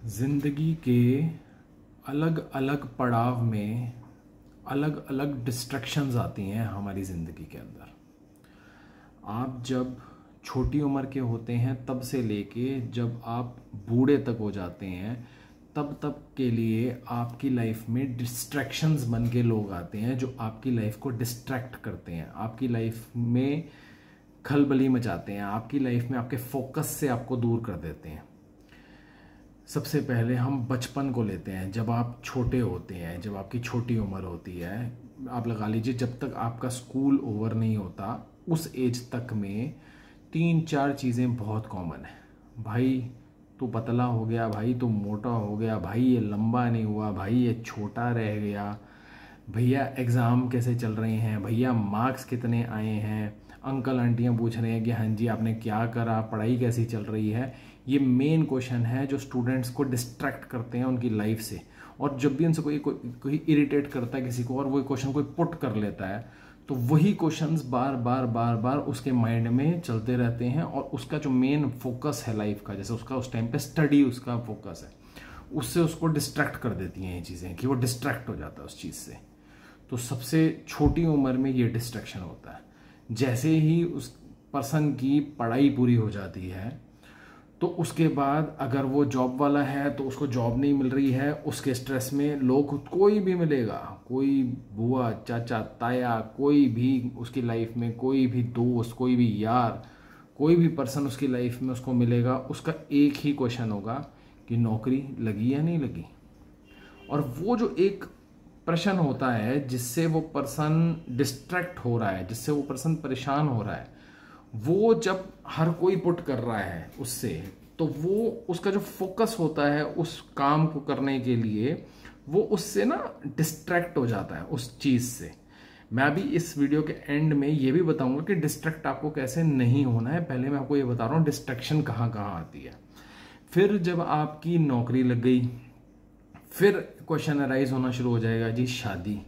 ज़िंदगी के अलग अलग पड़ाव में अलग अलग डिस्ट्रैक्शंस आती हैं हमारी ज़िंदगी के अंदर। आप जब छोटी उम्र के होते हैं तब से लेके जब आप बूढ़े तक हो जाते हैं तब तक के लिए आपकी लाइफ में डिस्ट्रैक्शंस बन के लोग आते हैं जो आपकी लाइफ को डिस्ट्रैक्ट करते हैं, आपकी लाइफ में खलबली मचाते हैं, आपकी लाइफ में आपके फोकस से आपको दूर कर देते हैं। सबसे पहले हम बचपन को लेते हैं। जब आप छोटे होते हैं, जब आपकी छोटी उम्र होती है, आप लगा लीजिए जब तक आपका स्कूल ओवर नहीं होता, उस एज तक में 3-4 चीज़ें बहुत कॉमन है। भाई तू पतला हो गया, भाई तू मोटा हो गया, भाई ये लंबा नहीं हुआ, भाई ये छोटा रह गया, भैया एग्ज़ाम कैसे चल रहे हैं, भैया मार्क्स कितने आए हैं, अंकल आंटियाँ पूछ रहे हैं कि हाँ जी आपने क्या करा, पढ़ाई कैसी चल रही है। ये मेन क्वेश्चन है जो स्टूडेंट्स को डिस्ट्रैक्ट करते हैं उनकी लाइफ से। और जब भी उनसे कोई इरिटेट करता है किसी को और वो क्वेश्चन कोई पुट कर लेता है तो वही क्वेश्चंस बार बार उसके माइंड में चलते रहते हैं और उसका जो मेन फोकस है लाइफ का, जैसे उसका उस टाइम पे स्टडी उसका फोकस है, उससे उसको डिस्ट्रैक्ट कर देती हैं ये चीज़ें कि वो डिस्ट्रैक्ट हो जाता है उस चीज़ से। तो सबसे छोटी उम्र में ये डिस्ट्रैक्शन होता है। जैसे ही उस पर्सन की पढ़ाई पूरी हो जाती है तो उसके बाद अगर वो जॉब वाला है तो उसको जॉब नहीं मिल रही है, उसके स्ट्रेस में लोग कोई भी मिलेगा, कोई बुआ चाचा ताया, कोई भी उसकी लाइफ में, कोई भी दोस्त, कोई भी यार, कोई भी पर्सन उसकी लाइफ में उसको मिलेगा, उसका एक ही क्वेश्चन होगा कि नौकरी लगी या नहीं लगी। और वो जो एक प्रश्न होता है जिससे वो पर्सन डिस्ट्रैक्ट हो रहा है, जिससे वो पर्सन परेशान हो रहा है, वो जब हर कोई पुट कर रहा है उससे, तो वो उसका जो फोकस होता है उस काम को करने के लिए, वो उससे ना डिस्ट्रैक्ट हो जाता है उस चीज़ से। मैं अभी इस वीडियो के एंड में ये भी बताऊंगा कि डिस्ट्रैक्ट आपको कैसे नहीं होना है। पहले मैं आपको ये बता रहा हूँ डिस्ट्रैक्शन कहाँ कहाँ आती है। फिर जब आपकी नौकरी लग गई, फिर क्वेश्चन अराइज होना शुरू हो जाएगा जी शादी,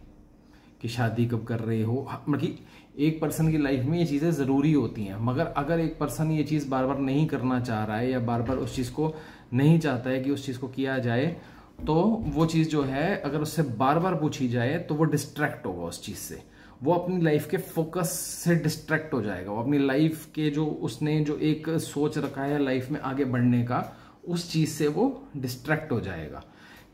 कि शादी कब कर रहे हो। मतलब एक पर्सन की लाइफ में ये चीज़ें ज़रूरी होती हैं, मगर अगर एक पर्सन ये चीज़ बार बार नहीं करना चाह रहा है या बार बार उस चीज़ को नहीं चाहता है कि उस चीज़ को किया जाए, तो वो चीज़ जो है अगर उससे बार बार पूछी जाए तो वो डिस्ट्रैक्ट होगा उस चीज़ से, वो अपनी लाइफ के फोकस से डिस्ट्रैक्ट हो जाएगा, वो अपनी लाइफ के जो उसने जो एक सोच रखा है लाइफ में आगे बढ़ने का, उस चीज़ से वो डिस्ट्रैक्ट हो जाएगा।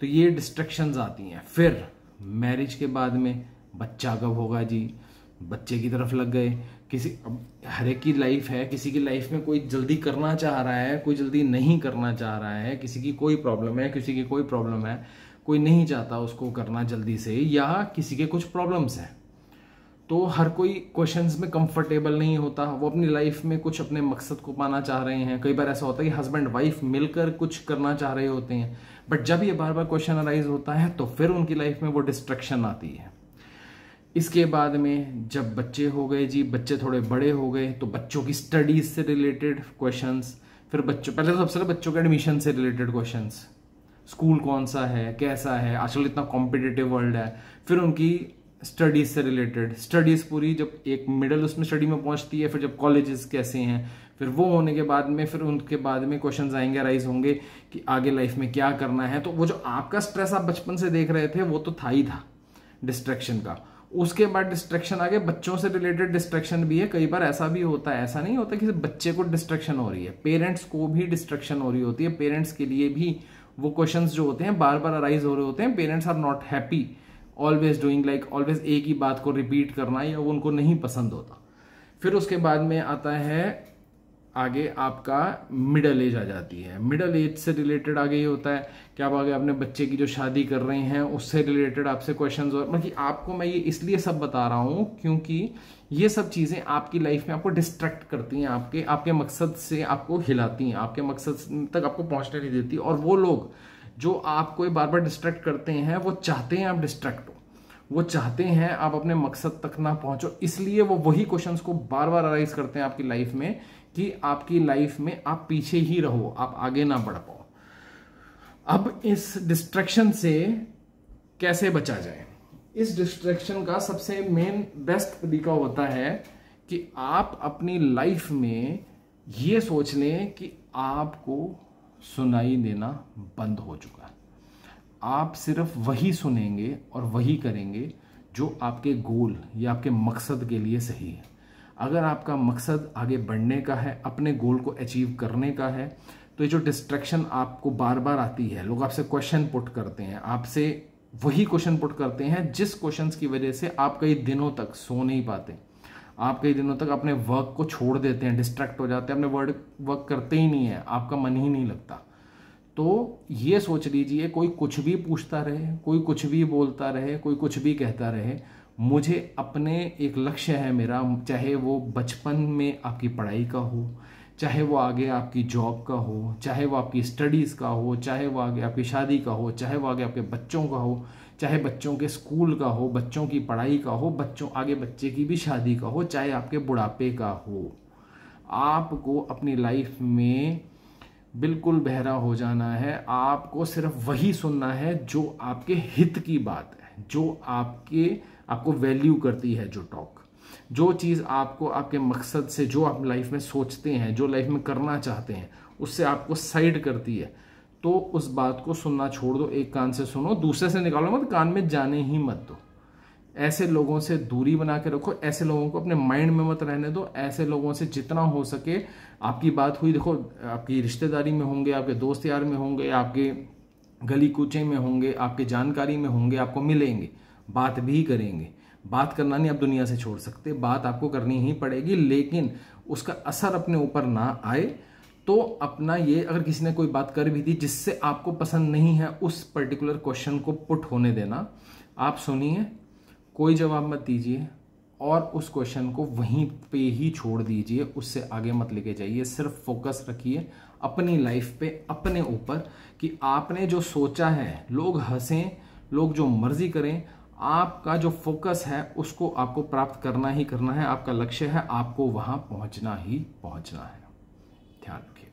तो ये डिस्ट्रैक्शंस आती हैं। फिर मैरिज के बाद में बच्चा कब होगा जी, बच्चे की तरफ लग गए। किसी हर एक की लाइफ है, किसी की लाइफ में कोई जल्दी करना चाह रहा है, कोई जल्दी नहीं करना चाह रहा है, किसी की कोई प्रॉब्लम है, किसी की कोई प्रॉब्लम है, कोई नहीं चाहता उसको करना जल्दी से, या किसी के कुछ प्रॉब्लम्स हैं। तो हर कोई क्वेश्चंस में कंफर्टेबल नहीं होता, वो अपनी लाइफ में कुछ अपने मकसद को पाना चाह रहे हैं। कई बार ऐसा होता है कि हस्बैंड वाइफ मिलकर कुछ करना चाह रहे होते हैं, बट जब ये बार बार क्वेश्चन अराइज होता है तो फिर उनकी लाइफ में वो डिस्ट्रैक्शन आती है। इसके बाद में जब बच्चे हो गए जी, बच्चे थोड़े बड़े हो गए, तो बच्चों की स्टडीज से रिलेटेड क्वेश्चंस, फिर बच्चों, पहले तो सबसे पहले बच्चों के एडमिशन से रिलेटेड क्वेश्चंस, स्कूल कौन सा है, कैसा है, आजकल इतना कॉम्पिटिटिव वर्ल्ड है। फिर उनकी स्टडीज से रिलेटेड, स्टडीज पूरी जब एक मिडिल उसमें स्टडी में पहुंचती है, फिर जब कॉलेजेस कैसे हैं, फिर वो होने के बाद में फिर उनके बाद में क्वेश्चंस आएंगे, राइज होंगे कि आगे लाइफ में क्या करना है। तो वो जो आपका स्ट्रेस आप बचपन से देख रहे थे वो तो था ही था डिस्ट्रैक्शन का। उसके बाद डिस्ट्रैक्शन आ गए, बच्चों से रिलेटेड डिस्ट्रैक्शन भी है। कई बार ऐसा भी होता है, ऐसा नहीं होता कि बच्चे को डिस्ट्रैक्शन हो रही है, पेरेंट्स को भी डिस्ट्रैक्शन हो रही होती है। पेरेंट्स के लिए भी वो क्वेश्चंस जो होते हैं बार बार अराइज हो रहे होते हैं। Parents are not happy always doing, like always एक ही बात को रिपीट करना, या वो उनको नहीं पसंद होता। फिर उसके बाद में आता है आगे आपका मिडल एज आ जाती है। मिडल एज से रिलेटेड आगे ये होता है कि आप आगे अपने बच्चे की जो शादी कर रहे हैं उससे रिलेटेड आपसे क्वेश्चंस, और मतलब आपको मैं ये इसलिए सब बता रहा हूँ क्योंकि ये सब चीज़ें आपकी लाइफ में आपको डिस्ट्रैक्ट करती हैं, आपके मकसद से आपको हिलाती हैं, आपके मकसद तक आपको पहुँचने नहीं देती। और वो लोग जो आपको बार बार डिस्ट्रैक्ट करते हैं वो चाहते हैं आप डिस्ट्रैक्ट हो, वो चाहते हैं आप अपने मकसद तक ना पहुंचो, इसलिए वो वही क्वेश्चंस को बार बार अराइज करते हैं आपकी लाइफ में कि आपकी लाइफ में आप पीछे ही रहो, आप आगे ना बढ़ पाओ। अब इस डिस्ट्रैक्शन से कैसे बचा जाए? इस डिस्ट्रैक्शन का सबसे मेन बेस्ट तरीका होता है कि आप अपनी लाइफ में ये सोच लें कि आपको सुनाई देना बंद हो चुका है। आप सिर्फ वही सुनेंगे और वही करेंगे जो आपके गोल या आपके मकसद के लिए सही है। अगर आपका मकसद आगे बढ़ने का है, अपने गोल को अचीव करने का है, तो ये जो डिस्ट्रैक्शन आपको बार बार आती है, लोग आपसे क्वेश्चन पुट करते हैं, आपसे वही क्वेश्चन पुट करते हैं जिस क्वेश्चंस की वजह से आप कई दिनों तक सो नहीं पाते, आप कई दिनों तक अपने वर्क को छोड़ देते हैं, डिस्ट्रैक्ट हो जाते हैं, अपने वर्क करते ही नहीं है, आपका मन ही नहीं लगता। तो ये सोच लीजिए, कोई कुछ भी पूछता रहे, कोई कुछ भी बोलता रहे, कोई कुछ भी कहता रहे, मुझे अपने एक लक्ष्य है मेरा, चाहे वो बचपन में आपकी पढ़ाई का हो, चाहे वो आगे आपकी जॉब का हो, चाहे वो आपकी स्टडीज़ का हो, चाहे वो आगे आपकी शादी का हो, चाहे वो आगे आपके बच्चों का हो, चाहे बच्चों के स्कूल का हो, बच्चों की पढ़ाई का हो, आगे बच्चे की भी शादी का हो, चाहे आपके बुढ़ापे का हो। आपको अपनी लाइफ में बिल्कुल बहरा हो जाना है। आपको सिर्फ वही सुनना है जो आपके हित की बात है, जो आपको वैल्यू करती है, जो टॉक, जो चीज़ आपको आपके मकसद से, जो आप लाइफ में सोचते हैं, जो लाइफ में करना चाहते हैं, उससे आपको साइड करती है, तो उस बात को सुनना छोड़ दो। एक कान से सुनो, दूसरे से निकालो मत, कान में जाने ही मत दो। ऐसे लोगों से दूरी बना के रखो, ऐसे लोगों को अपने माइंड में मत रहने दो। ऐसे लोगों से जितना हो सके, आपकी बात हुई, देखो आपकी रिश्तेदारी में होंगे, आपके दोस्त यार में होंगे, आपके गली कूचे में होंगे, आपके जानकारी में होंगे, आपको मिलेंगे, बात भी करेंगे। बात करना नहीं आप दुनिया से छोड़ सकते, बात आपको करनी ही पड़ेगी, लेकिन उसका असर अपने ऊपर ना आए। तो अपना ये, अगर किसी ने कोई बात कर भी दी जिससे आपको पसंद नहीं है, उस पर्टिकुलर क्वेश्चन को पुट होने देना। आप सुनिए, कोई जवाब मत दीजिए और उस क्वेश्चन को वहीं पे ही छोड़ दीजिए, उससे आगे मत लेके जाइए। सिर्फ फोकस रखिए अपनी लाइफ पे, अपने ऊपर, कि आपने जो सोचा है, लोग हंसें, लोग जो मर्जी करें, आपका जो फोकस है उसको आपको प्राप्त करना ही करना है। आपका लक्ष्य है, आपको वहां पहुंचना ही पहुंचना है। ध्यान रखिए।